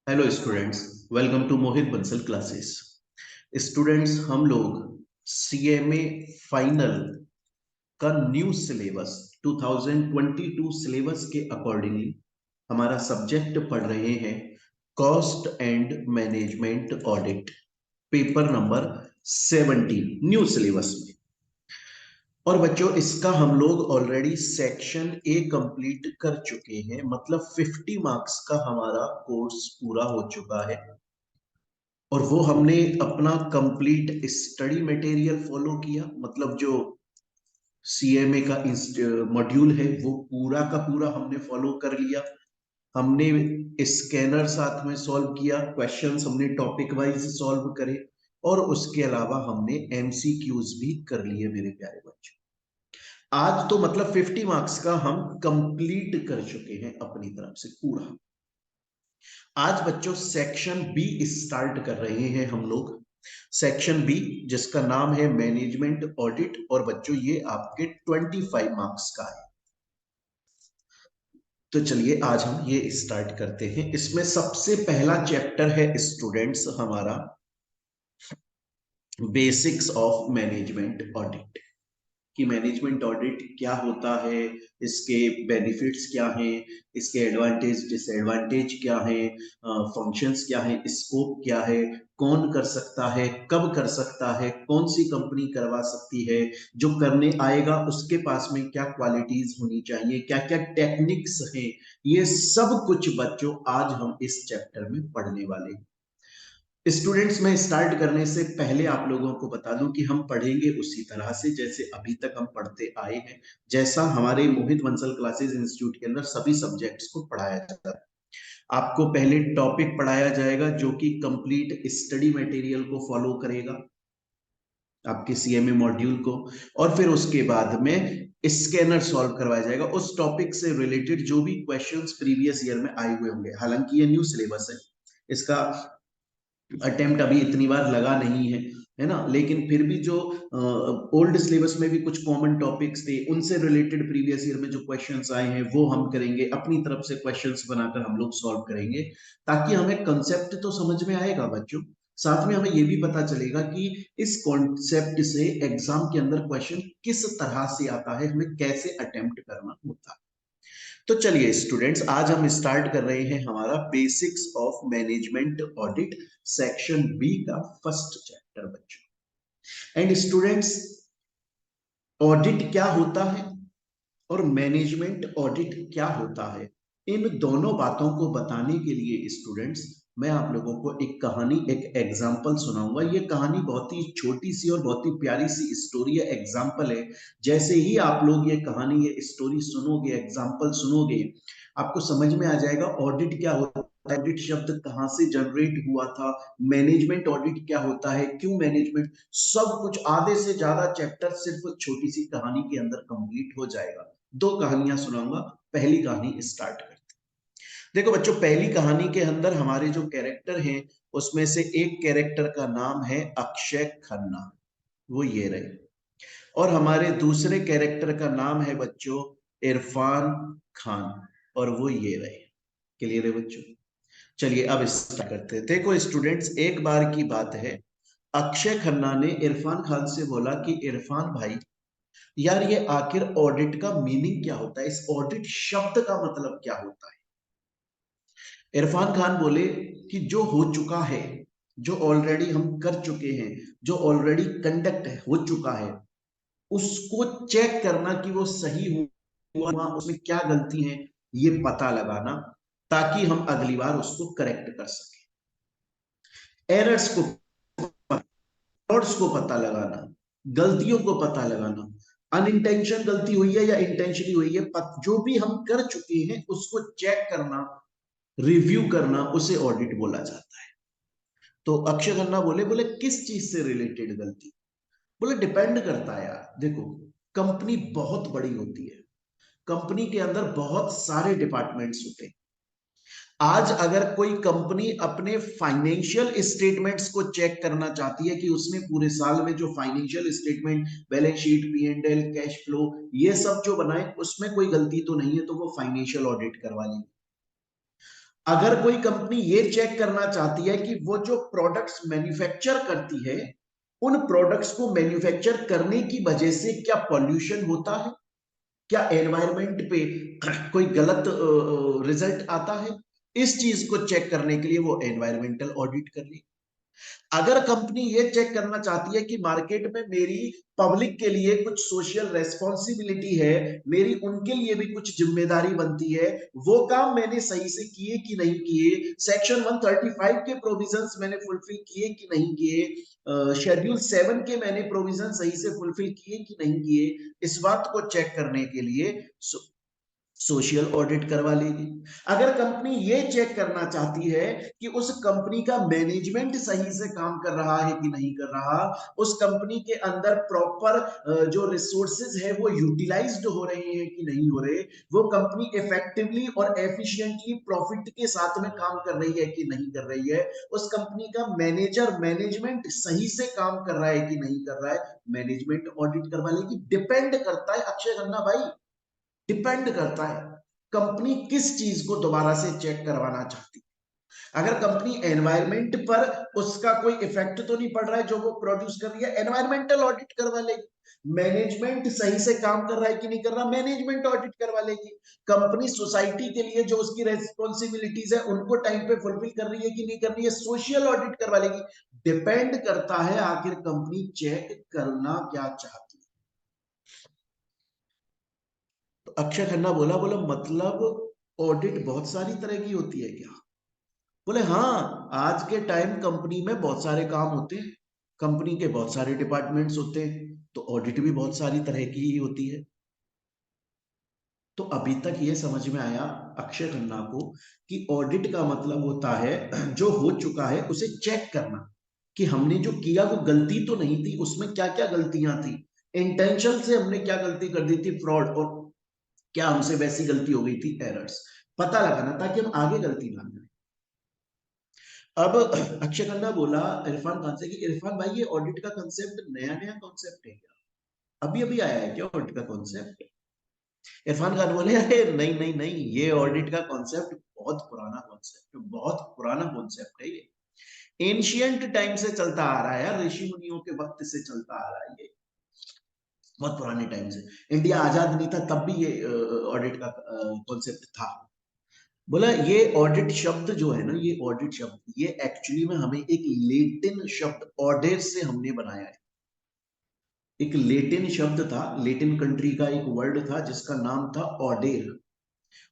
Hello students, welcome to Mohit Bansal classes. Students, हम लोग CMA final का न्यू सिलेबस 2022 सिलेबस के अकॉर्डिंगली हमारा सब्जेक्ट पढ़ रहे हैं cost and management audit, paper number 17 new syllabus में। और बच्चों, इसका हम लोग ऑलरेडी सेक्शन ए कंप्लीट कर चुके हैं, मतलब 50 मार्क्स का हमारा कोर्स पूरा हो चुका है। और वो हमने अपना कंप्लीट स्टडी मटेरियल फॉलो किया, मतलब जो सीएमए का मॉड्यूल है वो पूरा का पूरा हमने फॉलो कर लिया। हमने स्कैनर साथ में सॉल्व किया, क्वेश्चंस हमने टॉपिक वाइज सॉल्व करे, और उसके अलावा हमने एमसीक्यूज भी कर लिए मेरे प्यारे बच्चों। आज तो मतलब 50 मार्क्स का हम कंप्लीट कर चुके हैं अपनी तरफ से पूरा। आज बच्चों सेक्शन बी स्टार्ट कर रहे हैं हम लोग। सेक्शन बी जिसका नाम है मैनेजमेंट ऑडिट, और बच्चों ये आपके 25 मार्क्स का है। तो चलिए आज हम ये स्टार्ट करते हैं। इसमें सबसे पहला चैप्टर है स्टूडेंट्स हमारा बेसिक्स ऑफ मैनेजमेंट ऑडिट, कि मैनेजमेंट ऑडिट क्या होता है, इसके बेनिफिट्स क्या हैं, इसके एडवांटेज डिसएडवांटेज क्या हैं, फंक्शंस क्या हैं, स्कोप क्या है, कौन कर सकता है, कब कर सकता है, कौन सी कंपनी करवा सकती है, जो करने आएगा उसके पास में क्या क्वालिटीज होनी चाहिए, क्या क्या टेक्निक्स हैं, ये सब कुछ बच्चों आज हम इस चैप्टर में पढ़ने वाले हैं। स्टूडेंट्स, मैं स्टार्ट करने से पहले आप लोगों को बता दूं कि हम पढ़ेंगे उसी तरह से जैसे अभी तक हम पढ़ते आए हैं, जैसा हमारे मोहित बंसल क्लासेस इंस्टीट्यूट के अंदर सभी सब्जेक्ट्स को पढ़ाया जाता है। आपको पहले टॉपिक पढ़ाया जाएगा जो कि कंप्लीट स्टडी मटेरियल को फॉलो करेगा, आपके सीएमए मॉड्यूल को, और फिर उसके बाद में स्कैनर सॉल्व करवाया जाएगा। उस टॉपिक से रिलेटेड जो भी क्वेश्चंस प्रीवियस ईयर में आए हुए होंगे, हालांकि ये न्यू सिलेबस है, इसका अटेम्प्ट अभी इतनी बार लगा नहीं है ना, लेकिन फिर भी जो ओल्ड सिलेबस में भी कुछ कॉमन टॉपिक्स थे उनसे रिलेटेड प्रीवियस ईयर में जो क्वेश्चंस आए हैं वो हम करेंगे, अपनी तरफ से क्वेश्चंस बनाकर हम लोग सॉल्व करेंगे, ताकि हमें कंसेप्ट तो समझ में आएगा बच्चों, साथ में हमें ये भी पता चलेगा कि इस कॉन्सेप्ट से एग्जाम के अंदर क्वेश्चन किस तरह से आता है, हमें कैसे अटेम्प्ट करना होता है। तो चलिए स्टूडेंट्स, आज हम स्टार्ट कर रहे हैं हमारा basics of management audit section B का फर्स्ट चैप्टर बच्चों। एंड स्टूडेंट्स, ऑडिट क्या होता है और मैनेजमेंट ऑडिट क्या होता है, इन दोनों बातों को बताने के लिए स्टूडेंट्स मैं आप लोगों को एक कहानी, एक एग्जाम्पल सुनाऊंगा। ये कहानी बहुत ही छोटी सी और बहुत ही प्यारी सी स्टोरी है, एग्जाम्पल है। जैसे ही आप लोग ये कहानी, ये स्टोरी सुनोगे, एग्जाम्पल सुनोगे, आपको समझ में आ जाएगा ऑडिट क्या होता है, ऑडिट शब्द कहाँ से जनरेट हुआ था, मैनेजमेंट ऑडिट क्या होता है, क्यों मैनेजमेंट, सब कुछ आधे से ज्यादा चैप्टर सिर्फ छोटी सी कहानी के अंदर कंप्लीट हो जाएगा। दो कहानियां सुनाऊंगा, पहली कहानी स्टार्ट करते हैं। देखो बच्चों, पहली कहानी के अंदर हमारे जो कैरेक्टर हैं उसमें से एक कैरेक्टर का नाम है अक्षय खन्ना, वो ये रहे, और हमारे दूसरे कैरेक्टर का नाम है बच्चों इरफान खान, और वो ये रहे। क्लियर है बच्चों? चलिए अब स्टार्ट करते हैं। देखो स्टूडेंट्स, एक बार की बात है, अक्षय खन्ना ने इरफान खान से बोला कि इरफान भाई, यार ये आखिर ऑडिट का मीनिंग क्या होता है, इस ऑडिट शब्द का मतलब क्या होता है। इरफान खान बोले कि जो हो चुका है, जो ऑलरेडी हम कर चुके हैं, जो ऑलरेडी कंडक्ट हो चुका है, उसको चेक करना कि वो सही हुआ, उसमें क्या गलती है, ये पता लगाना, ताकि हम अगली बार उसको करेक्ट कर सके। एरर्स को को पता लगाना, गलतियों को पता लगाना, अनइंटेंशन गलती हुई है या इंटेंशनली हुई है, जो भी हम कर चुके हैं उसको चेक करना, रिव्यू करना, उसे ऑडिट बोला जाता है। तो अक्षय खन्ना बोले बोले किस चीज से रिलेटेड गलती? बोले डिपेंड करता है यार, देखो कंपनी बहुत बड़ी होती है, कंपनी के अंदर बहुत सारे डिपार्टमेंट्स होते हैं। आज अगर कोई कंपनी अपने फाइनेंशियल स्टेटमेंट्स को चेक करना चाहती है कि उसने पूरे साल में जो financial statement, balance sheet, P&L, cash flow, ये सब जो बनाए उसमें कोई गलती तो नहीं है, तो वो फाइनेंशियल ऑडिट करवा लेगी। अगर कोई कंपनी ये चेक करना चाहती है कि वो जो प्रोडक्ट्स मैन्युफैक्चर करती है, उन प्रोडक्ट्स को मैन्युफैक्चर करने की वजह से क्या पॉल्यूशन होता है, क्या एनवायरमेंट पे कोई गलत रिजल्ट आता है, इस चीज को चेक करने के लिए वो एनवायरमेंटल ऑडिट कर ले। अगर कंपनी ये चेक करना चाहती है कि मार्केट में मेरी पब्लिक के लिए कुछ सोशल रेस्पॉन्सिबिलिटी है, मेरी उनके लिए भी कुछ जिम्मेदारी बनती है, वो काम मैंने सही से किए कि नहीं किए, सेक्शन 135 के प्रोविजंस मैंने फुलफिल किए कि नहीं किए, शेड्यूल 7 के मैंने प्रोविजन सही से फुलफिल किए कि नहीं किए, इस बात को चेक करने के लिए सोशल ऑडिट करवा लेगी। अगर कंपनी ये चेक करना चाहती है कि उस कंपनी का मैनेजमेंट सही से काम कर रहा है कि नहीं कर रहा, उस कंपनी के अंदर प्रॉपर जो रिसोर्सेज है वो यूटिलाइज्ड हो रहे हैं कि नहीं हो रहे, वो कंपनी इफेक्टिवली और एफिशिएंटली प्रॉफिट के साथ में काम कर रही है कि नहीं कर रही है, उस कंपनी का मैनेजमेंट सही से काम कर रहा है कि नहीं कर रहा है, मैनेजमेंट ऑडिट करवा लेगी। डिपेंड करता है अक्षय खन्ना भाई, डिपेंड करता है कंपनी किस चीज को दोबारा से चेक करवाना चाहती है। अगर कंपनी एनवायरमेंट पर उसका कोई इफेक्ट तो नहीं पड़ रहा है जो वो प्रोड्यूस कर रही है, एनवायरमेंटल ऑडिट करवा लेगी। मैनेजमेंट सही से काम कर रहा है कि नहीं कर रहा, मैनेजमेंट ऑडिट करवा लेगी। कंपनी सोसाइटी के लिए जो उसकी रेस्पॉन्सिबिलिटीज है उनको टाइम पे फुलफिल कर रही है कि नहीं कर रही है, सोशल ऑडिट करवा लेगी। डिपेंड करता है आखिर कंपनी चेक करना क्या चाहती है। अक्षय खन्ना बोला, बोला मतलब ऑडिट बहुत सारी तरह की होती है क्या? बोले हाँ, आज के टाइम कंपनी में बहुत सारे काम होते हैं, कंपनी के बहुत सारे डिपार्टमेंट्स होते हैं, तो ऑडिट भी बहुत सारी तरह की ही होती है। तो अभी तक ये समझ में आया अक्षय खन्ना को कि ऑडिट का मतलब होता है जो हो चुका है उसे चेक करना, कि हमने जो किया वो गलती तो नहीं थी, उसमें क्या क्या गलतियां थी, इंटेंशन से हमने क्या गलती कर दी थी, फ्रॉड, और क्या हमसे वैसी गलती हो गई थी, एरर्स, पता लगाना ताकि हम आगे गलती ना करें। अब अक्षय खन्ना बोला इरफान खान से कि इरफान भाई ये ऑडिट का कॉन्सेप्ट नया नया कॉन्सेप्ट है क्या, अभी अभी आया है क्या ऑडिट का कॉन्सेप्ट? इरफान खान बोले अरे नहीं नहीं नहीं, ये ऑडिट का कॉन्सेप्ट बहुत पुराना कॉन्सेप्ट, बहुत पुराना कॉन्सेप्ट है ये, एंशियंट टाइम से चलता आ रहा है यार, ऋषि मुनियों के वक्त से चलता आ रहा है ये, बहुत पुराने टाइम से, इंडिया आजाद नहीं था तब भी ये ऑडिट का कॉन्सेप्ट था। बोला ये ऑडिट शब्द जो है ना, ये ऑडिट शब्द ये एक्चुअली में हमें एक लेटिन शब्द ऑडेर से हमने बनाया है। एक लेटिन शब्द था, लेटिन कंट्री का एक वर्ड था जिसका नाम था ऑडेर,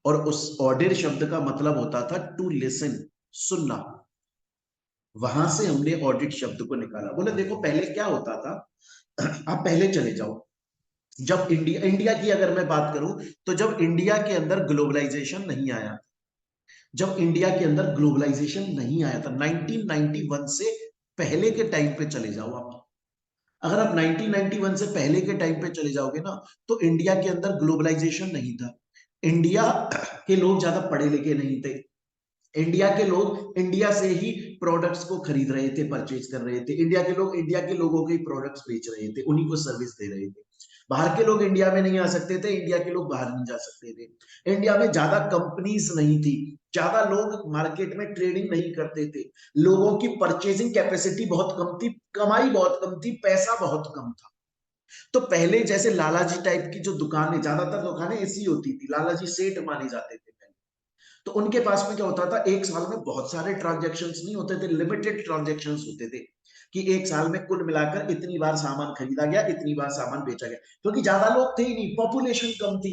और उस ऑडेर शब्द का मतलब होता था टू लिसन, सुनना। वहां से हमने ऑडिट शब्द को निकाला। बोले देखो पहले क्या होता था, आप पहले चले जाओ, जब इंडिया इंडिया की अगर मैं बात करूं, तो जब इंडिया के अंदर ग्लोबलाइजेशन नहीं आया, जब इंडिया के अंदर ग्लोबलाइजेशन नहीं आया था 1991 से पहले के टाइम पे चले जाओ आप, अगर आप 1991 से पहले के टाइम पे चले जाओगे ना, तो इंडिया के अंदर ग्लोबलाइजेशन नहीं था, इंडिया के लोग ज्यादा पढ़े लिखे नहीं थे, इंडिया के लोग इंडिया से ही प्रोडक्ट्स को खरीद रहे थे, परचेज कर रहे थे, इंडिया के लोग इंडिया के लोगों के प्रोडक्ट्स बेच रहे थे, उन्हीं को सर्विस दे रहे थे। बाहर के लोग इंडिया में नहीं आ सकते थे, इंडिया के लोग बाहर नहीं जा सकते थे, इंडिया में ज्यादा कंपनीज नहीं थी, ज्यादा लोग मार्केट में ट्रेडिंग नहीं करते थे, लोगों की परचेजिंग कैपेसिटी बहुत कम थी, कमाई बहुत कम थी, पैसा बहुत कम था। तो पहले जैसे लालाजी टाइप की जो दुकानें, ज्यादातर दुकानें ऐसी होती थी, लालाजी सेठ माने जाते थे पहले, तो उनके पास में क्या होता था, एक साल में बहुत सारे ट्रांजेक्शन्स नहीं होते थे, लिमिटेड ट्रांजेक्शन्स होते थे, कि एक साल में कुल मिलाकर इतनी बार सामान खरीदा गया, इतनी बार सामान बेचा गया, क्योंकि ज्यादा लोग थे ही नहीं, पॉपुलेशन कम थी,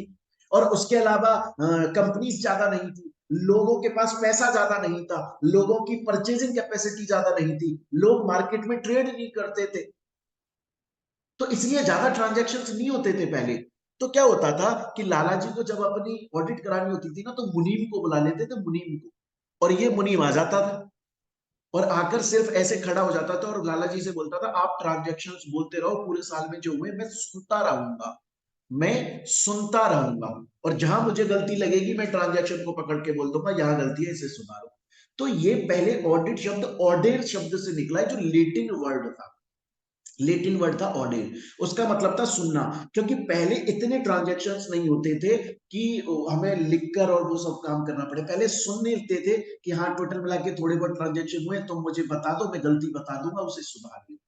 और उसके अलावा कंपनीज ज्यादा नहीं थी, लोगों के पास पैसा ज्यादा नहीं था, लोगों की परचेजिंग कैपेसिटी ज्यादा नहीं थी, लोग मार्केट में ट्रेड नहीं करते थे, तो इसलिए ज्यादा ट्रांजेक्शन्स नहीं होते थे पहले। तो क्या होता था कि लाला जी को जब अपनी ऑडिट करानी होती थी ना, तो मुनीम को बुला लेते थे, मुनीम को, और ये मुनीम आ जाता था और आकर सिर्फ ऐसे खड़ा हो जाता था और लाला जी से बोलता था आप ट्रांजेक्शन्स बोलते रहो, पूरे साल में जो हुए मैं सुनता रहूंगा, मैं सुनता रहूंगा, और जहां मुझे गलती लगेगी मैं ट्रांजेक्शन को पकड़ के बोल दूंगा यहां गलती है, इसे सुधारो। तो ये पहले ऑडिट शब्द ऑडेर शब्द से निकला है, जो लेटिन वर्ड था, लेटिन वर्ड था ऑडिट, उसका मतलब था सुनना। क्योंकि पहले इतने ट्रांजैक्शंस नहीं होते थे कि हमें लिखकर और वो सब काम करना पड़े, पहले सुन लेते थे कि हाँ टोटल मिला के थोड़े बहुत ट्रांजैक्शन हुए, तुम मुझे बता दो, मैं गलती बता दूंगा, उसे सुधार दूंगा।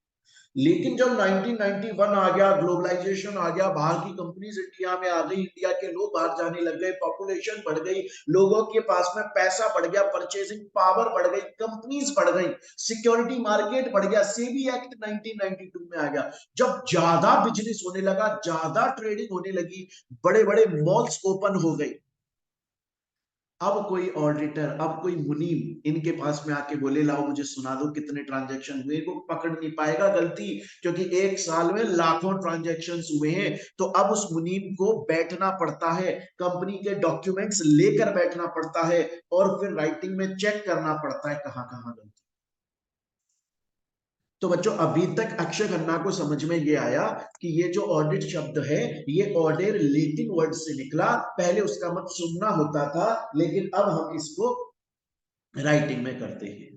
लेकिन जब 1991 आ गया, ग्लोबलाइजेशन आ गया, बाहर की कंपनीज इंडिया में आ गई, इंडिया के लोग बाहर जाने लग गए, पॉपुलेशन बढ़ गई, लोगों के पास में पैसा बढ़ गया, परचेसिंग पावर बढ़ गई, कंपनीज बढ़ गई, सिक्योरिटी मार्केट बढ़ गया, सेबी एक्ट 1992 में आ गया। जब ज्यादा बिजनेस होने लगा, ज्यादा ट्रेडिंग होने लगी, बड़े बड़े मॉल्स ओपन हो गए, अब कोई ऑडिटर, अब कोई मुनीम इनके पास में आके बोले लाओ मुझे सुना दो कितने ट्रांजैक्शन हुए, को पकड़ नहीं पाएगा गलती, क्योंकि एक साल में लाखों ट्रांजैक्शन हुए हैं। तो अब उस मुनीम को बैठना पड़ता है, कंपनी के डॉक्यूमेंट्स लेकर बैठना पड़ता है, और फिर राइटिंग में चेक करना पड़ता है कहां कहां गलती। तो बच्चों अभी तक अक्षय खन्ना को समझ में ये आया कि ये जो ऑडिट शब्द है, ये ऑर्डर लेटिन वर्ड से निकला, पहले उसका मतलब सुनना होता था, लेकिन अब हम इसको राइटिंग में करते हैं।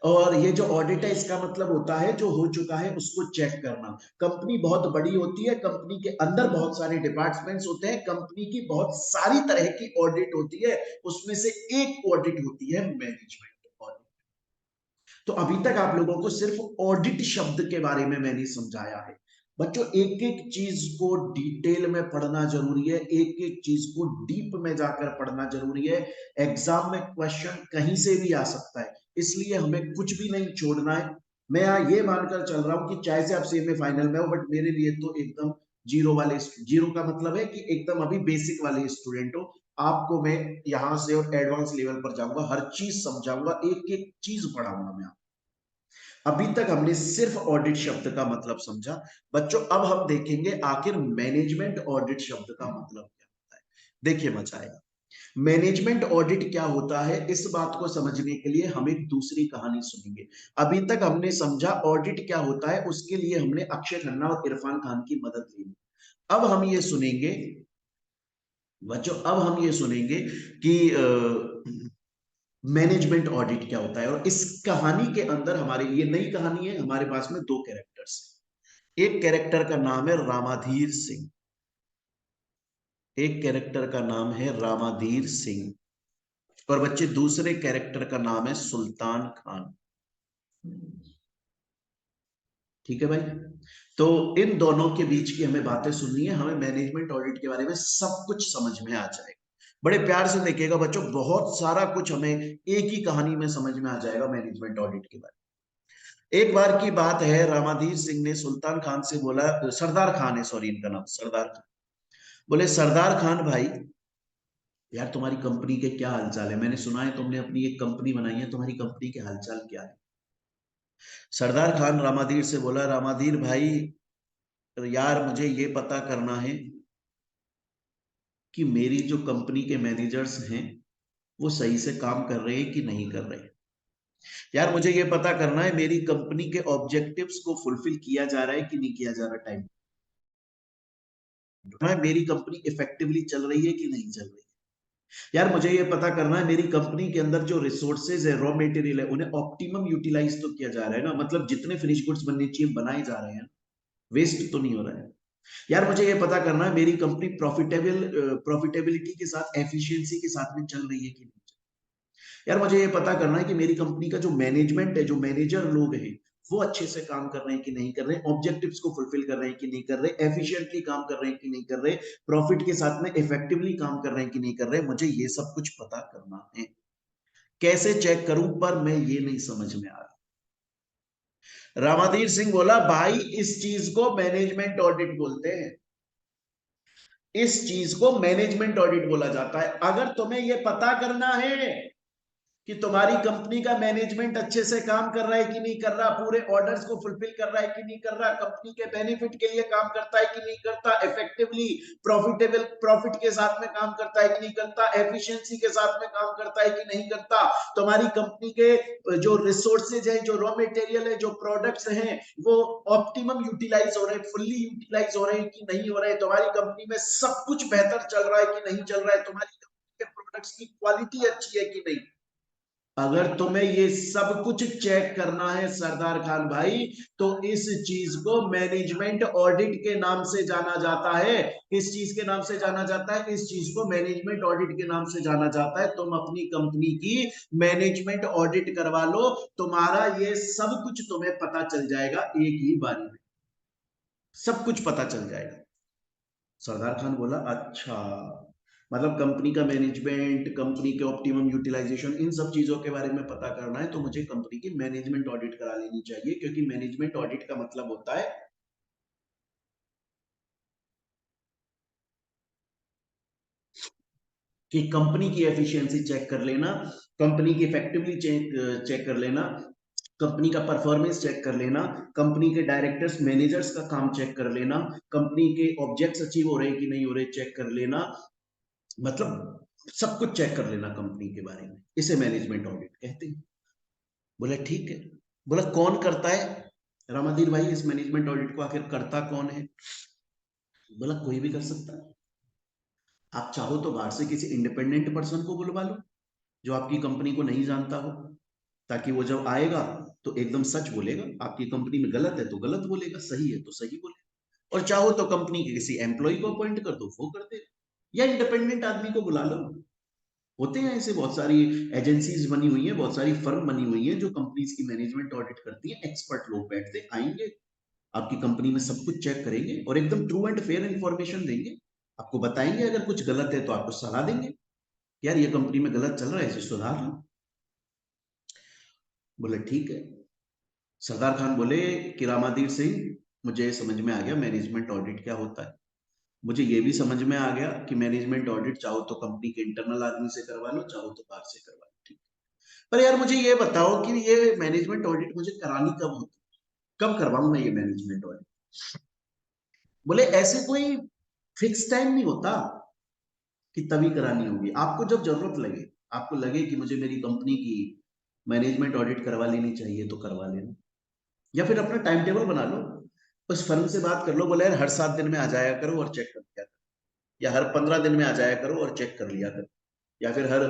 और ये जो ऑडिट है इसका मतलब होता है जो हो चुका है उसको चेक करना। कंपनी बहुत बड़ी होती है, कंपनी के अंदर बहुत सारे डिपार्टमेंट्स होते हैं, कंपनी की बहुत सारी तरह की ऑडिट होती है, उसमें से एक ऑडिट होती है मैनेजमेंट ऑडिट। तो अभी तक आप लोगों को सिर्फ ऑडिट शब्द के बारे में मैंने समझाया है। बच्चों एक एक चीज को डिटेल में पढ़ना जरूरी है, एक एक चीज को डीप में जाकर पढ़ना जरूरी है। एग्जाम में क्वेश्चन कहीं से भी आ सकता है, इसलिए हमें कुछ भी नहीं छोड़ना है। मैं यहाँ ये मानकर चल रहा हूँ कि चाहे से आप सेमी फाइनल में हो, बट मेरे लिए तो एकदम जीरो वाले, जीरो का मतलब है कि एकदम अभी बेसिक वाले स्टूडेंट हो, आपको मैं यहाँ से और एडवांस लेवल पर जाऊंगा, हर चीज समझाऊंगा, एक एक चीज पढ़ाऊंगा मैं। अभी तक हमने सिर्फ ऑडिट शब्द का मतलब समझा। बच्चों अब हम देखेंगे आखिर मैनेजमेंट ऑडिट शब्द का मतलब क्या होता है। देखिए मजा आएगा। मैनेजमेंट ऑडिट क्या होता है, इस बात को समझने के लिए हम एक दूसरी कहानी सुनेंगे। अभी तक हमने समझा ऑडिट क्या होता है, उसके लिए हमने अक्षय खन्ना और इरफान खान की मदद ली। अब हम ये सुनेंगे बच्चों, अब हम ये सुनेंगे कि मैनेजमेंट ऑडिट क्या होता है। और इस कहानी के अंदर हमारे, ये नई कहानी है, हमारे पास में दो कैरेक्टर्स हैं। एक कैरेक्टर का नाम है रामाधीर सिंह, एक कैरेक्टर का नाम है रामाधीर सिंह, और बच्चे दूसरे कैरेक्टर का नाम है सुल्तान खान। ठीक है भाई, तो इन दोनों के बीच की हमें बातें सुननी है, हमें मैनेजमेंट ऑडिट के बारे में सब कुछ समझ में आ जाएगा। बड़े प्यार से देखिएगा बच्चों, बहुत सारा कुछ हमें एक ही कहानी में समझ में आ जाएगा मैनेजमेंट ऑडिट के बारे में। एक बार की बात है, रामाधीर सिंह ने सुल्तान खान से बोला, सरदार खान है, सॉरी इनका नाम सरदार खान, बोले सरदार खान भाई, यार तुम्हारी कंपनी के क्या हालचाल है, मैंने सुना है तुमने अपनी एक कंपनी बनाई है, तुम्हारी कंपनी के हालचाल क्या है। सरदार खान रामाधीर से बोला, रामाधीर भाई यार मुझे ये पता करना है कि मेरी जो कंपनी के मैनेजर्स हैं वो सही से काम कर रहे हैं कि नहीं कर रहे। यार मुझे ये पता करना है मेरी कंपनी के ऑब्जेक्टिव्स को फुलफिल किया जा रहा है कि नहीं किया जा रहा टाइम, मेरी कंपनी इफेक्टिवली चल रही है कि नहीं चल रही। यार मुझे ये पता करना है मेरी कंपनी के अंदर जो रिसोर्सेज है, रॉ मटेरियल है, उन्हें ऑप्टिमम यूटिलाइज तो किया जा रहा है ना, मतलब जितने फिनिश गुड्स बनने चाहिए बनाए जा रहे हैं, वेस्ट तो नहीं हो रहा है। यार मुझे ये पता करना है मेरी कंपनी प्रॉफिटेबिलिटी के साथ, एफिशिएंसी के साथ में चल रही है कि नहीं। यार मुझे ये पता करना है कि मेरी कंपनी का जो मैनेजमेंट है, जो मैनेजर लोग हैं, वो अच्छे से काम कर रहे हैं कि नहीं कर रहे, ऑब्जेक्टिव्स को फुलफिल कर रहे हैं कि नहीं कर रहे, एफिशिएंटली काम कर रहे हैं कि नहीं कर रहे, प्रॉफिट के साथ में इफेक्टिवली काम कर रहे हैं कि नहीं कर रहे, मुझे ये सब कुछ पता करना है। कैसे चेक करूं, पर मैं ये नहीं समझ में आ रहा। रामाधीर सिंह बोला, भाई इस चीज को मैनेजमेंट ऑडिट बोलते हैं, इस चीज को मैनेजमेंट ऑडिट बोला जाता है। अगर तुम्हें यह पता करना है कि तुम्हारी कंपनी का मैनेजमेंट अच्छे से काम कर रहा है कि नहीं कर रहा, पूरे ऑर्डर्स को फुलफिल कर रहा है कि नहीं कर रहा, कंपनी के बेनिफिट के लिए काम करता है कि नहीं करता, इफेक्टिवली प्रॉफिटेबल प्रॉफिट के साथ में काम करता है कि नहीं करता, एफिशिएंसी के साथ में काम करता है कि नहीं करता, तुम्हारी कंपनी के जो रिसोर्सेज है, जो रॉ मटेरियल है, जो प्रोडक्ट्स हैं, वो ऑप्टिमम यूटिलाइज हो रहे हैं, फुल्ली यूटिलाइज हो रहे हैं कि नहीं हो रहे, तुम्हारी कंपनी में सब कुछ बेहतर चल रहा है कि नहीं चल रहा है, तुम्हारी कंपनी के प्रोडक्ट्स की क्वालिटी अच्छी है कि नहीं। अगर तुम्हें ये सब कुछ चेक करना है सरदार खान भाई, तो इस चीज को मैनेजमेंट ऑडिट के नाम से जाना जाता है। किस चीज के नाम से जाना जाता है? इस चीज को मैनेजमेंट ऑडिट के नाम से जाना जाता है। तुम अपनी कंपनी की मैनेजमेंट ऑडिट करवा लो, तुम्हारा ये सब कुछ तुम्हें पता चल जाएगा एक ही बारी में, सब कुछ पता चल जाएगा। सरदार खान बोला, अच्छा, मतलब कंपनी का मैनेजमेंट, कंपनी के ऑप्टिमम यूटिलाइजेशन, इन सब चीजों के बारे में पता करना है तो मुझे कंपनी की मैनेजमेंट ऑडिट करा लेनी चाहिए, क्योंकि मैनेजमेंट ऑडिट का मतलब होता है कि कंपनी की एफिशिएंसी चेक कर लेना, कंपनी की इफेक्टिवली चेक कर लेना, कंपनी का परफॉर्मेंस चेक कर लेना, कंपनी के डायरेक्टर्स मैनेजर्स का काम चेक कर लेना, कंपनी के ऑब्जेक्ट्स अचीव हो रहे हैं कि नहीं हो रहे चेक कर लेना, मतलब सब कुछ चेक कर लेना कंपनी के बारे में। इसे मैनेजमेंट ऑडिट कहते हैं। बोला ठीक है। बोला कौन करता है रामाधीर भाई इस मैनेजमेंट ऑडिट को, आखिर करता कौन है? बोला कोई भी कर सकता है। आप चाहो तो बाहर से किसी इंडिपेंडेंट पर्सन को बुलवा लो जो आपकी कंपनी को नहीं जानता हो, ताकि वो जब आएगा तो एकदम सच बोलेगा। आपकी कंपनी में गलत है तो गलत बोलेगा, सही है तो सही बोलेगा। और चाहो तो कंपनी के किसी एम्प्लॉय को अपॉइंट कर दो, वो कर देगा, या इंडिपेंडेंट आदमी को बुला लो। होते हैं ऐसे बहुत सारी एजेंसीज बनी हुई है, बहुत सारी फर्म बनी हुई है जो कंपनीज की मैनेजमेंट ऑडिट करती है। एक्सपर्ट लोग बैठते आएंगे, आपकी कंपनी में सब कुछ चेक करेंगे और एकदम ट्रू एंड फेयर इंफॉर्मेशन देंगे। आपको बताएंगे अगर कुछ गलत है तो आपको सलाह देंगे, यार ये कंपनी में गलत चल रहा है, इसे सुधार लो। बोले ठीक है। सरदार खान बोले कि रामाधीर सिंह, मुझे समझ में आ गया मैनेजमेंट ऑडिट क्या होता है। मुझे ये भी समझ में आ गया कि मैनेजमेंट ऑडिट चाहो तो कंपनी के इंटरनल आदमी से करवा लो, चाहो तो बाहर से करवा लो, ठीक। पर यार मुझे ये बताओ कि ये मैनेजमेंट ऑडिट मुझे करानी कब होती, कब करवाऊं मैं ये मैनेजमेंट ऑडिट? बोले ऐसे कोई फिक्स टाइम नहीं होता कि तभी करानी होगी, आपको जब जरूरत लगे, आपको लगे कि मुझे मेरी कंपनी की मैनेजमेंट ऑडिट करवा लेनी चाहिए तो करवा लेना, या फिर अपना टाइम टेबल बना लो, बस फर्म से बात कर लो, बोले यार हर 7 दिन में आ जाया करो और चेक कर लिया करो, या हर 15 दिन में आ जाया करो और चेक कर लिया करो, या फिर हर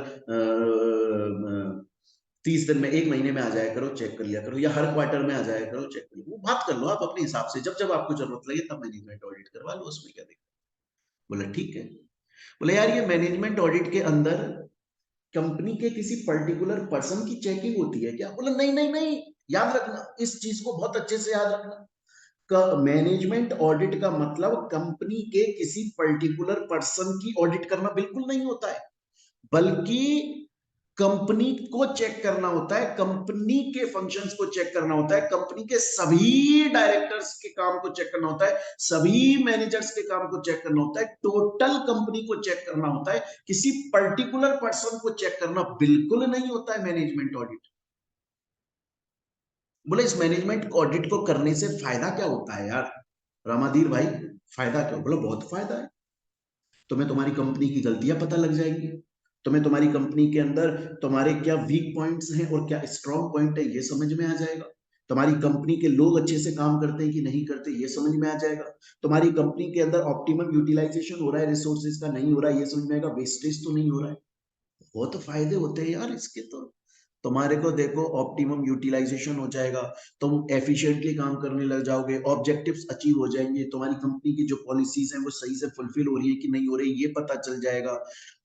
30 दिन में, 1 महीने में आ जाया करो चेक कर लिया करो, या हर क्वार्टर में आ जाया करो चेक कर लिया। वो बात कर लो आप अपने हिसाब से, जब जब आपको जरूरत लगे तब मैनेजमेंट ऑडिट करवा लो, उसमें क्या दिक्कत। बोला ठीक है। बोले यार ये मैनेजमेंट ऑडिट के अंदर कंपनी के किसी पर्टिकुलर पर्सन की चेकिंग होती है क्या? बोला नहीं नहीं नहीं, याद रखना इस चीज को, बहुत अच्छे से याद रखना। मैनेजमेंट ऑडिट का मतलब कंपनी के किसी पर्टिकुलर पर्सन की ऑडिट करना बिल्कुल नहीं होता है, बल्कि कंपनी को चेक करना होता है, कंपनी के फंक्शंस को चेक करना होता है, कंपनी के सभी डायरेक्टर्स के काम को चेक करना होता है, सभी मैनेजर्स के काम को चेक करना होता है, टोटल कंपनी को चेक करना होता है। किसी पर्टिकुलर पर्सन को चेक करना बिल्कुल नहीं होता है मैनेजमेंट ऑडिट। बोले इस मैनेजमेंट ऑडिट को करने से फायदा क्या होता है यार रामाधीर भाई? फायदा क्या? बोला बहुत फायदा है। तुम्हें तुम्हारी कंपनी की गलतियां पता लग जाएंगी, तुम्हें तुम्हारी कंपनी के अंदर तुम्हारे क्या वीक पॉइंट्स हैं और क्या स्ट्रॉन्ग पॉइंट है ये समझ में आ जाएगा। तुम्हारी कंपनी के लोग अच्छे से काम करते हैं कि नहीं करते ये समझ में आ जाएगा। तुम्हारी कंपनी के अंदर ऑप्टिमम यूटिलाइजेशन हो रहा है रिसोर्सेज का, नहीं हो रहा है ये समझ में आएगा, वेस्टेज तो नहीं हो रहा है। बहुत फायदे होते हैं यार इसके तो। तुम्हारे को देखो ऑप्टिमम यूटिलाइजेशन हो जाएगा, तुम एफिशिएंटली काम करने लग जाओगे, ऑब्जेक्टिव्स अचीव हो जाएंगे, तुम्हारी कंपनी की जो पॉलिसीज हैं वो सही से फुलफिल हो रही है कि नहीं हो रही ये पता चल जाएगा।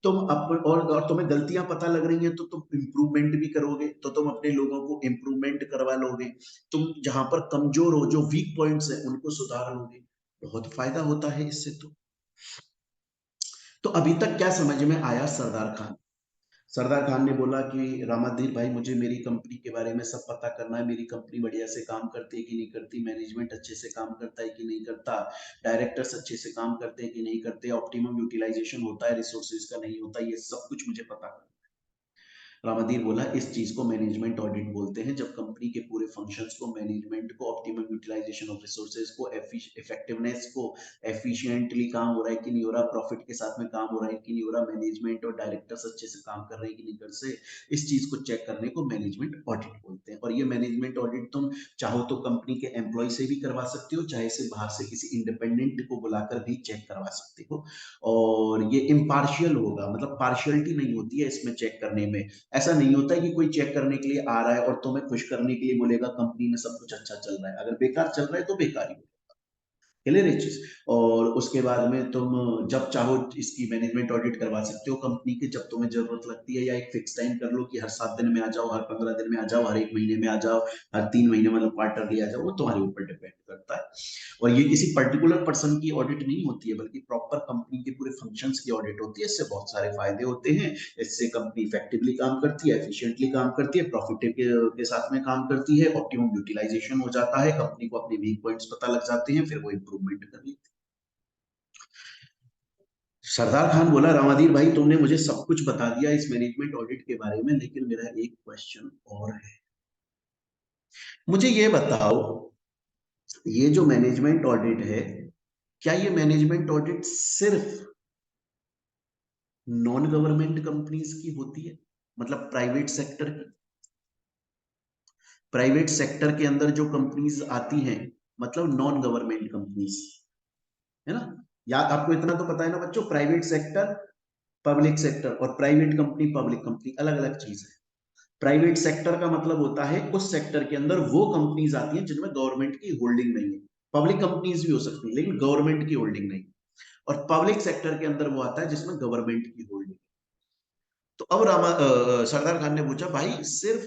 तुम और तुम्हें गलतियां पता लग रही हैं तो तुम इम्प्रूवमेंट भी करोगे, तो तुम अपने लोगों को इम्प्रूवमेंट करवा लोगे। तुम जहां पर कमजोर हो, जो वीक पॉइंट्स है उनको सुधार लोगे। बहुत फायदा होता है इससे तो अभी तक क्या समझ में आया सरदार खान? सरदार खान ने बोला कि रामाधीर भाई मुझे मेरी कंपनी के बारे में सब पता करना है, मेरी कंपनी बढ़िया से काम करती है कि नहीं करती, मैनेजमेंट अच्छे से काम करता है कि नहीं करता, डायरेक्टर्स अच्छे से काम करते हैं कि नहीं करते, ऑप्टिमम यूटिलाइजेशन होता है रिसोर्सेज का नहीं होता, ये सब कुछ मुझे पता करना। रामाधीर बोला इस चीज को मैनेजमेंट ऑडिट बोलते हैं, जब कंपनी के पूरे फंक्शंस को, मैनेजमेंट को, ऑप्टिमम यूटिलाइजेशन ऑफ रिसोर्सेज को, इफेक्टिवनेस को, एफिशिएंटली काम हो रहा है कि नहीं हो रहा, प्रॉफिट के साथ में काम हो रहा है कि नहीं हो रहा, मैनेजमेंट और डायरेक्टर्स अच्छे से काम कर रहे हैं कि नहीं कर से, इस चीज को चेक करने को मैनेजमेंट ऑडिट बोलते हैं। और ये मैनेजमेंट ऑडिट तुम चाहो तो कंपनी के एम्प्लॉय से भी करवा सकते हो, चाहे से बाहर से किसी इंडिपेंडेंट को बुलाकर भी चेक करवा सकते हो। और ये इम्पार्शियल होगा, मतलब पार्शियलिटी नहीं होती है इसमें चेक करने में, ऐसा नहीं होता है कि कोई चेक करने के लिए आ रहा है और तुम्हें खुश करने के लिए बोलेगा कंपनी में सब कुछ अच्छा चल रहा है। अगर बेकार चल रहा है तो बेकार ही क्लियर है चीज। और उसके बाद में तुम जब चाहो इसकी मैनेजमेंट ऑडिट करवा सकते हो कंपनी के, जब तुम्हें जरूरत लगती है, या एक फिक्स टाइम कर लो कि हर 7 दिन में आ जाओ, हर 15 दिन में आ जाओ, हर 1 महीने में आ जाओ, हर 3 महीने मतलब क्वार्टरली आ जाओ, वो तुम्हारे ऊपर डिपेंड करता है। और ये किसी पर्टिकुलर पर्सन की ऑडिट नहीं होती है, बल्कि प्रॉपर कंपनी के पूरे फंक्शंस की ऑडिट होती है। इससे बहुत सारे फायदे होते हैं। इससे कंपनी इफेक्टिवली काम करती है, एफिशिएंटली काम करती है, प्रॉफिट के साथ में काम करती है, ऑप्टिमम यूटिलाइजेशन हो जाता है, कंपनी को अपने वीक पॉइंट्स पता लग जाते हैं, फिर वो इंप्रूवमेंट कर लेती है। सरदार खान बोला, रामाधीर भाई तुमने मुझे सब कुछ बता दिया इस मैनेजमेंट ऑडिट के बारे में, लेकिन मेरा एक क्वेश्चन और है। मुझे ये बताओ, ये जो मैनेजमेंट ऑडिट है, क्या ये मैनेजमेंट ऑडिट सिर्फ नॉन गवर्नमेंट कंपनीज की होती है, मतलब प्राइवेट सेक्टर की? प्राइवेट सेक्टर के अंदर जो कंपनीज आती हैं, मतलब नॉन गवर्नमेंट कंपनीज, है ना? या आपको इतना तो पता है ना बच्चों, प्राइवेट सेक्टर, पब्लिक सेक्टर, और प्राइवेट कंपनी, पब्लिक कंपनी अलग अलग चीज है। प्राइवेट सेक्टर का मतलब होता है उस सेक्टर के अंदर वो कंपनीज आती हैं जिनमें गवर्नमेंट की होल्डिंग नहीं है। पब्लिक कंपनीज भी हो सकती है लेकिन गवर्नमेंट की होल्डिंग नहीं। और पब्लिक सेक्टर के अंदर वो आता है जिसमें गवर्नमेंट की होल्डिंग। तो अब सरदार खान ने पूछा, भाई सिर्फ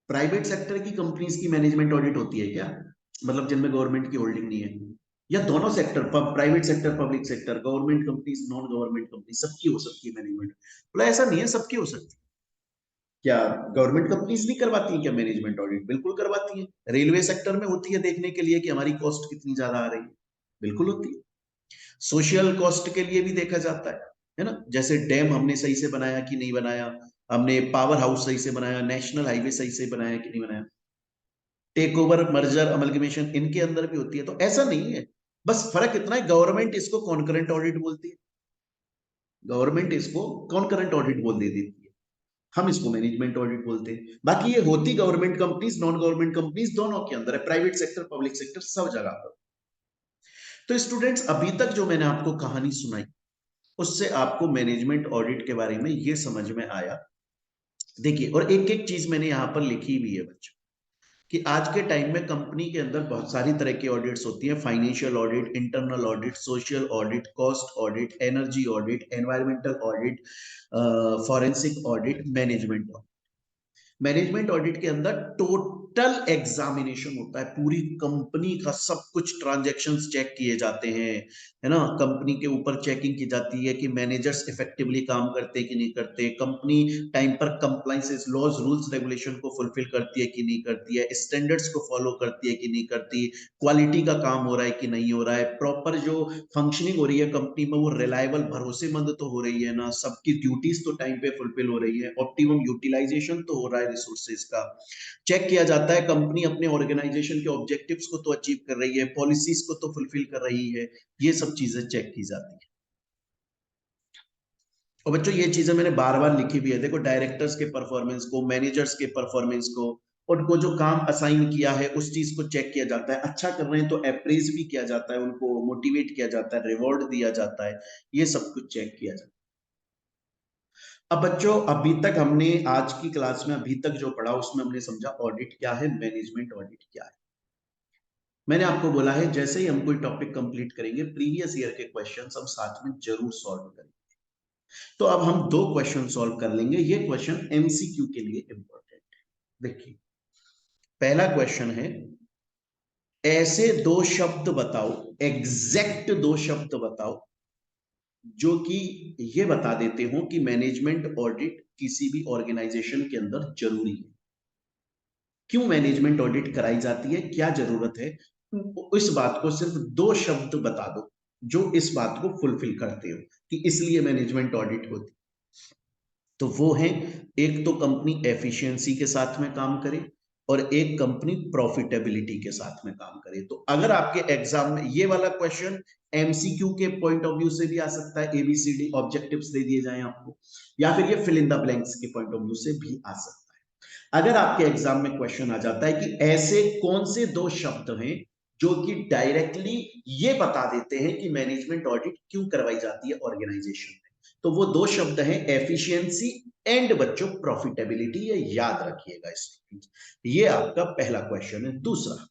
प्राइवेट सेक्टर की कंपनीज की मैनेजमेंट ऑडिट होती है क्या, मतलब जिनमें गवर्नमेंट की होल्डिंग नहीं है? या दोनों sector, private sector, public sector, government companies, non government company, सबकी हो सकती है मैनेजमेंट? बोला ऐसा नहीं है, सबकी हो सकती है। क्या गवर्नमेंट कंपनीज नहीं करवाती हैं क्या मैनेजमेंट ऑडिट? बिल्कुल करवाती हैं। रेलवे सेक्टर में होती है देखने के लिए कि हमारी कॉस्ट कितनी ज्यादा आ रही है, बिल्कुल होती है। सोशल कॉस्ट के लिए भी देखा जाता है ना? जैसे डैम हमने सही से बनाया कि नहीं बनाया, हमने पावर हाउस सही से बनाया, नेशनल हाईवे सही से बनाया कि नहीं बनाया, टेक ओवर, मर्जर, अमलगमेशन, इनके अंदर भी होती है। तो ऐसा नहीं है, बस फर्क इतना है, गवर्नमेंट इसको कॉन्करेंट ऑडिट बोलती है, गवर्नमेंट इसको कॉन्करेंट ऑडिट बोल देती है, हम इसको मैनेजमेंट ऑडिट बोलते हैं। बाकी ये होती government companies, non government companies दोनों के अंदर है, प्राइवेट सेक्टर, पब्लिक सेक्टर, सब जगह पर। तो स्टूडेंट्स, अभी तक जो मैंने आपको कहानी सुनाई, उससे आपको मैनेजमेंट ऑडिट के बारे में ये समझ में आया। देखिए, और एक एक चीज मैंने यहां पर लिखी भी है बच्चों, कि आज के टाइम में कंपनी के अंदर बहुत सारी तरह की ऑडिट्स होती है। Financial audit, internal audit, social audit, cost audit, energy audit, environmental audit, forensic audit, management audit. Management audit के अंदर टोटल एग्जामिनेशन होता है, पूरी कंपनी का सब कुछ ट्रांजैक्शंस चेक किए जाते हैं, है ना? कंपनी के ऊपर चेकिंग की जाती है कि मैनेजर्स इफेक्टिवली काम करते कि नहीं करते, कंपनी टाइम पर कंप्लायंसेस, लॉज, रूल्स, रेगुलेशन को फुलफिल करती है कि नहीं करती है, स्टैंडर्ड्स को फॉलो करती है कि नहीं करती, क्वालिटी का काम हो रहा है कि नहीं हो रहा है, प्रॉपर जो फंक्शनिंग हो रही है कंपनी में वो रिलायबल, भरोसेमंद तो हो रही है ना, सबकी ड्यूटीज तो टाइम पे फुलफिल हो रही है, ऑप्टिमम यूटिलाइजेशन तो हो रहा है रिसोर्सेज का। चेक किया जाता है कंपनी अपने ऑर्गेनाइजेशन के ऑब्जेक्टिव्स को तो अचीव कर रही है, पॉलिसीज को तो फुलफिल कर रही है, ये सब चीजें चेक की जाती है। और बच्चों, ये चीजें मैंने बार बार लिखी भी है, देखो डायरेक्टर्स के परफॉर्मेंस को, मैनेजर्स के परफॉर्मेंस को, उनको जो काम असाइन किया है उस चीज को चेक किया जाता है। अच्छा कर रहे हैं तो अप्रेज भी किया जाता है, उनको मोटिवेट किया जाता है, रिवॉर्ड दिया जाता है, ये सब कुछ चेक किया जाता है। अब बच्चों, अभी तक हमने आज की क्लास में अभी तक जो पढ़ा उसमें हमने समझा ऑडिट क्या है, मैनेजमेंट ऑडिट क्या है। मैंने आपको बोला है जैसे ही हम कोई टॉपिक कंप्लीट करेंगे, प्रीवियस ईयर के क्वेश्चंस हम साथ में जरूर सॉल्व करेंगे। तो अब हम दो क्वेश्चन सॉल्व कर लेंगे, ये क्वेश्चन एमसीक्यू के लिए इंपॉर्टेंट है। देखिए, पहला क्वेश्चन है, ऐसे दो शब्द बताओ, एग्जैक्ट दो शब्द बताओ जो कि ये बता देते हो कि मैनेजमेंट ऑडिट किसी भी ऑर्गेनाइजेशन के अंदर जरूरी है। क्यों मैनेजमेंट ऑडिट कराई जाती है, क्या जरूरत है, इस बात को सिर्फ दो शब्द बता दो जो इस बात को फुलफिल करते हो कि इसलिए मैनेजमेंट ऑडिट होती। तो वो है, एक तो कंपनी एफिशिएंसी के साथ में काम करे, और एक कंपनी प्रॉफिटेबिलिटी के साथ में काम करे। तो अगर आपके एग्जाम में ये वाला क्वेश्चन एमसीक्यू के पॉइंट ऑफ व्यू से भी आ सकता है, एबीसीडी ऑब्जेक्टिव्स दे दिए जाएं आपको, या फिर ये फिल इन द ब्लैंक्स के पॉइंट ऑफ व्यू से भी आ सकता है। अगर आपके एग्जाम में क्वेश्चन आ जाता है कि ऐसे कौन से दो शब्द हैं जो कि डायरेक्टली ये बता देते हैं कि मैनेजमेंट ऑडिट क्यों करवाई जाती है ऑर्गेनाइजेशन में, तो वो दो शब्द हैं एफिशिएंसी एंड बच्चों प्रॉफिटेबिलिटी, ये याद रखिएगा स्टूडेंट्स। ये आपका पहला क्वेश्चन है। दूसरा,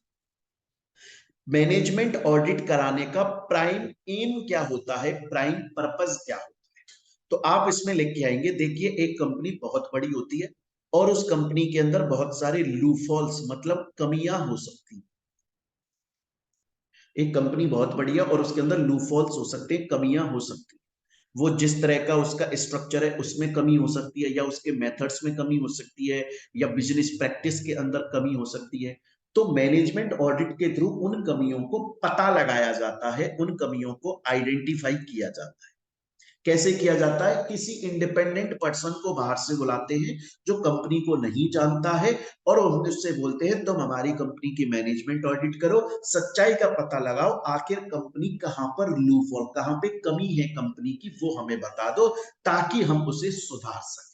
मैनेजमेंट ऑडिट कराने का प्राइम एम क्या होता है, प्राइम पर्पस क्या होता है? तो आप इसमें लिख के आएंगे, देखिए एक कंपनी बहुत बड़ी होती है और उस कंपनी के अंदर बहुत सारे लूफॉल्स मतलब कमियां हो सकती हैं। एक कंपनी बहुत बड़ी है और उसके अंदर लूफॉल्स हो सकते हैं, कमियां हो सकती हैं। वो जिस तरह का उसका स्ट्रक्चर है उसमें कमी हो सकती है, या उसके मेथड्स में कमी हो सकती है, या बिजनेस प्रैक्टिस के अंदर कमी हो सकती है। तो मैनेजमेंट ऑडिट के थ्रू उन कमियों को पता लगाया जाता है, उन कमियों को आइडेंटिफाई किया जाता है। कैसे किया जाता है? किसी इंडिपेंडेंट पर्सन को बाहर से बुलाते हैं जो कंपनी को नहीं जानता है, और उससे बोलते हैं तुम हमारी कंपनी की मैनेजमेंट ऑडिट करो, सच्चाई का पता लगाओ, आखिर कंपनी कहां पर लूफॉल, कहां पे कमी है कंपनी की, वो हमें बता दो ताकि हम उसे सुधार सकें।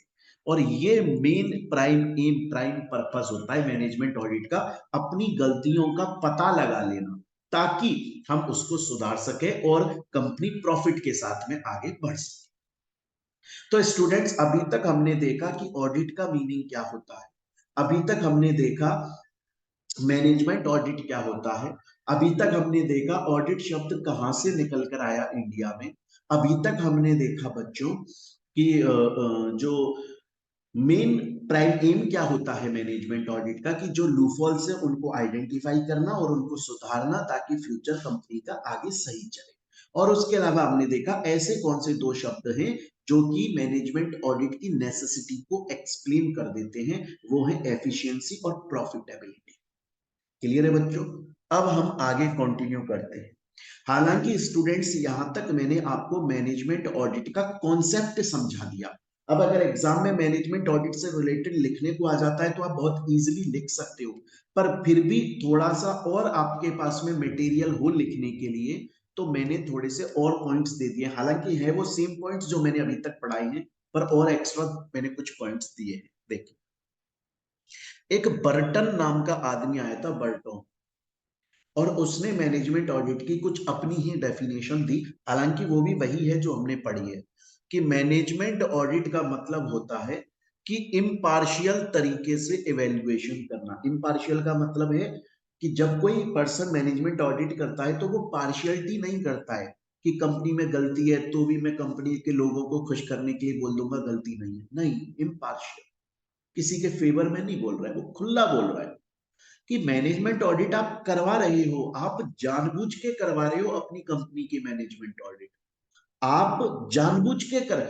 और ये main prime aim, prime purpose होता है मैनेजमेंट ऑडिट का, अपनी गलतियों का पता लगा लेना ताकि हम उसको सुधार सके और कंपनी प्रॉफिट के साथ में आगे बढ़ सके। तो स्टूडेंट्स, अभी तक हमने देखा कि ऑडिट का मीनिंग क्या होता है, अभी तक हमने देखा मैनेजमेंट ऑडिट क्या होता है, अभी तक हमने देखा ऑडिट शब्द कहां से निकल कर आया इंडिया में, अभी तक हमने देखा बच्चों कि जो मेन प्राइम एम क्या होता है मैनेजमेंट ऑडिट का, कि जो लूफॉल्स है उनको आइडेंटिफाई करना और उनको सुधारना ताकि फ्यूचर कंपनी का आगे सही चले। और उसके अलावा हमने देखा ऐसे कौन से दो शब्द हैं जो कि मैनेजमेंट ऑडिट की नेसेसिटी को एक्सप्लेन कर देते हैं, वो है एफिशिएंसी और प्रॉफिटेबिलिटी। क्लियर है बच्चों? अब हम आगे कंटिन्यू करते हैं। हालांकि स्टूडेंट्स, यहां तक मैंने आपको मैनेजमेंट ऑडिट का कॉन्सेप्ट समझा दिया। अब अगर एग्जाम में मैनेजमेंट ऑडिट से रिलेटेड लिखने को आ जाता है तो आप बहुत इजीली लिख सकते हो, पर फिर भी थोड़ा सा और आपके पास में मटेरियल हो लिखने के लिए, तो मैंने थोड़े से और पॉइंट्स दे दिए। हालांकि है वो सेम पॉइंट्स जो मैंने अभी तक पढ़ाए हैं, पर और एक्स्ट्रा मैंने कुछ पॉइंट्स दिए हैं। देखिए, एक बर्टन नाम का आदमी आया था, बर्टन, और उसने मैनेजमेंट ऑडिट की कुछ अपनी ही डेफिनेशन दी। हालांकि वो भी वही है जो हमने पढ़ी है, कि मैनेजमेंट ऑडिट का मतलब होता है कि इम्पार्शियल तरीके से इवेल्युएशन करना। इम्पार्शियल का मतलब है कि जब कोई पर्सन मैनेजमेंट ऑडिट करता है तो वो पार्शियलिटी नहीं करता है कि कंपनी में गलती है तो भी मैं कंपनी के लोगों को खुश करने के लिए बोल दूंगा गलती नहीं है। नहीं, इम्पार्शियल, किसी के फेवर में नहीं बोल रहा है, वो खुला बोल रहा है कि मैनेजमेंट ऑडिट आप करवा रहे हो, आप जानबूझ के करवा रहे हो अपनी कंपनी की मैनेजमेंट ऑडिट, आप जानबूझ के कर।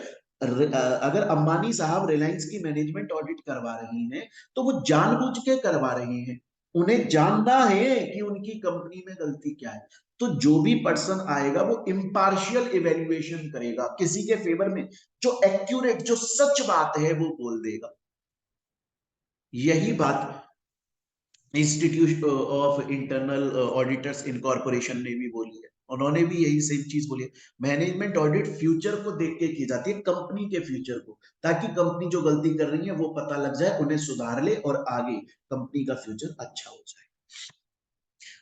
अगर अंबानी साहब रिलायंस की मैनेजमेंट ऑडिट करवा रहे हैं तो वो जानबूझ के करवा रहे हैं, उन्हें जानना है कि उनकी कंपनी में गलती क्या है। तो जो भी पर्सन आएगा वो इम्पार्शियल इवेल्युएशन करेगा, किसी के फेवर में जो एक्यूरेट, जो सच बात है वो बोल देगा। यही बात institute of internal auditors incorporation ने भी बोली है, उन्होंने भी यही सेम चीज बोली है। मैनेजमेंट ऑडिट फ्यूचर को देख के की जाती है, कंपनी के फ्यूचर को, ताकि कंपनी जो गलती कर रही है वो पता लग जाए, उन्हें सुधार ले और आगे कंपनी का फ्यूचर अच्छा हो जाए।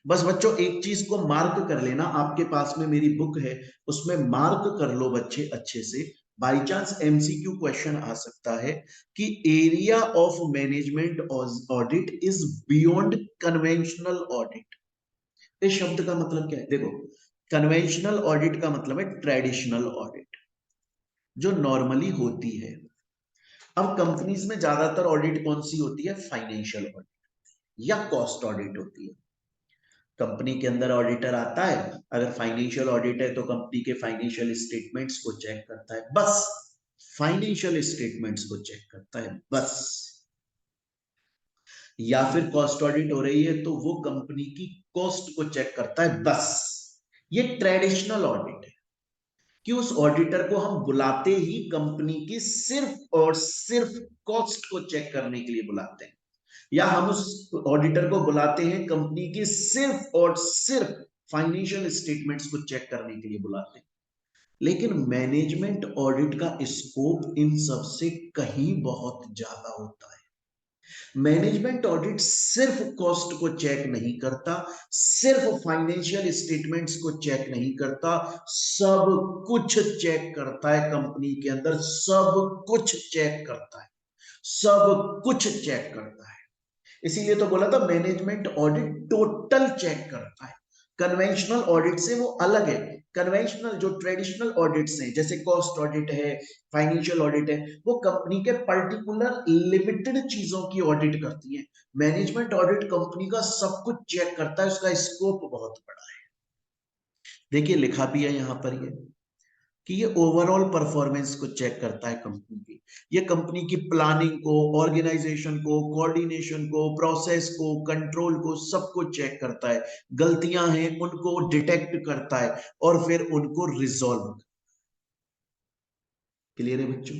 बस बच्चों, एक चीज को मार्क कर लेना, आपके पास में मेरी बुक है, उसमें मार्क कर लो बच्चे अच्छे से। बाई चांस एमसीक्यू क्वेश्चन आ सकता है कि area of management audit is beyond conventional audit. इस शब्द का मतलब क्या है? देखो, कन्वेंशनल ऑडिट का मतलब है ट्रेडिशनल ऑडिट, जो नॉर्मली होती है। अब कंपनीज में ज्यादातर ऑडिट कौन सी होती है? फाइनेंशियल ऑडिट या कॉस्ट ऑडिट होती है। कंपनी के अंदर ऑडिटर आता है, अगर फाइनेंशियल ऑडिट है तो कंपनी के फाइनेंशियल स्टेटमेंट्स को चेक करता है, बस फाइनेंशियल स्टेटमेंट्स को चेक करता है बस। या फिर कॉस्ट ऑडिट हो रही है तो वो कंपनी की कॉस्ट को चेक करता है बस। ये ट्रेडिशनल ऑडिट है कि उस ऑडिटर को हम बुलाते ही कंपनी की सिर्फ और सिर्फ कॉस्ट को चेक करने के लिए बुलाते हैं, या हम उस ऑडिटर को बुलाते हैं कंपनी की सिर्फ और सिर्फ फाइनेंशियल स्टेटमेंट्स को चेक करने के लिए बुलाते हैं। लेकिन मैनेजमेंट ऑडिट का स्कोप इन सब से कहीं बहुत ज्यादा होता है। मैनेजमेंट ऑडिट सिर्फ कॉस्ट को चेक नहीं करता, सिर्फ फाइनेंशियल स्टेटमेंट्स को चेक नहीं करता, सब कुछ चेक करता है। कंपनी के अंदर सब कुछ चेक करता है, सब कुछ चेक करता है। इसीलिए तो बोला था मैनेजमेंट ऑडिट टोटल चेक करता है। कन्वेंशनल ऑडिट से वो अलग है। कन्वेंशनल जो ट्रेडिशनल ऑडिट्स हैं, जैसे कॉस्ट ऑडिट है, फाइनेंशियल ऑडिट है, वो कंपनी के पर्टिकुलर लिमिटेड चीजों की ऑडिट करती है। मैनेजमेंट ऑडिट कंपनी का सब कुछ चेक करता है, उसका स्कोप बहुत बड़ा है। देखिए लिखा भी है यहां पर ये कि ये ओवरऑल परफॉर्मेंस को चेक करता है कंपनी की। ये कंपनी की प्लानिंग को, ऑर्गेनाइजेशन को, कोऑर्डिनेशन को, प्रोसेस को, कंट्रोल को, सबको चेक करता है। गलतियां हैं उनको डिटेक्ट करता है और फिर उनको रिजॉल्व। क्लियर है बच्चों?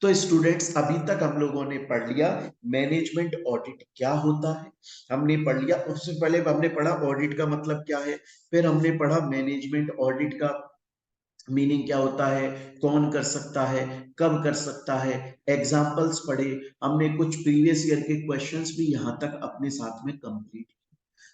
तो स्टूडेंट्स अभी तक हम लोगों ने पढ़ लिया मैनेजमेंट ऑडिट क्या होता है, हमने पढ़ लिया। उससे पहले हमने पढ़ा ऑडिट का मतलब क्या है, फिर हमने पढ़ा मैनेजमेंट ऑडिट का मीनिंग क्या होता है, कौन कर सकता है, कब कर सकता है, एग्जाम्पल्स पढ़े। हमने कुछ प्रीवियस ईयर के क्वेश्चंस भी यहां तक अपने साथ में कंप्लीट।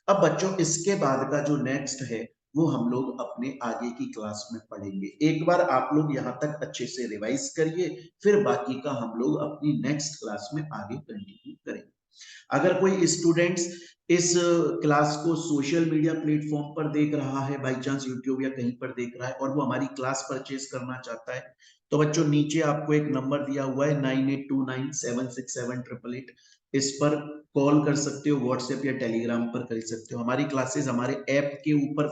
अब बच्चों इसके बाद का जो नेक्स्ट है वो हम लोग अपने आगे की क्लास में पढ़ेंगे। एक बार आप लोग यहाँ तक अच्छे से रिवाइज करिए, फिर बाकी का हम लोग अपनी नेक्स्ट क्लास में आगे कंटिन्यू करेंगे। अगर कोई स्टूडेंट्स इस क्लास को सोशल मीडिया प्लेटफॉर्म पर देख रहा है, बाई चांस यूट्यूब या कहीं पर देख रहा है और वो हमारी क्लास परचेज करना चाहता है, तो बच्चों नीचे आपको एक नंबर दिया हुआ है 9829767888। इस पर कॉल कर सकते हो, व्हाट्सएप या टेलीग्राम पर कर सकते हो। हमारी क्लासेस हमारे ऐप के ऊपर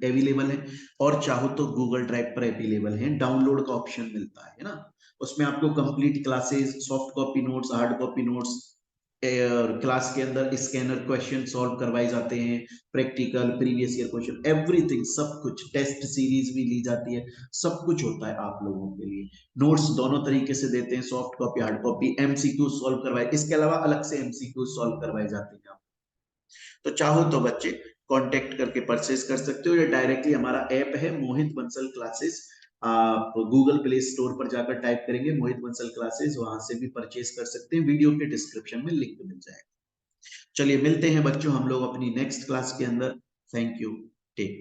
अवेलेबल है और चाहो तो गूगल ड्राइव पर अवेलेबल है, डाउनलोड का ऑप्शन मिलता है ना। उसमें आपको complete classes, soft copy notes, hard copy notes, class के अंदर स्कैनर क्वेश्चन सॉल्व करवाए जाते हैं, practical, previous year question, everything, सब कुछ, टेस्ट सीरीज भी ली जाती है, सब कुछ होता है आप लोगों के लिए। नोट्स दोनों तरीके से देते हैं, soft copy, hard copy, MCQ solve करवाए, इसके अलावा अलग से एमसीक्यू सॉल्व करवाए जाते हैं। तो चाहो तो बच्चे कांटेक्ट करके परचेज कर सकते हो, या डायरेक्टली हमारा ऐप है मोहित बंसल क्लासेस। आप गूगल प्ले स्टोर पर जाकर टाइप करेंगे मोहित बंसल क्लासेस, वहां से भी परचेज कर सकते हैं। वीडियो के डिस्क्रिप्शन में लिंक मिल जाएगा। चलिए मिलते हैं बच्चों हम लोग अपनी नेक्स्ट क्लास के अंदर। Thank you, take care.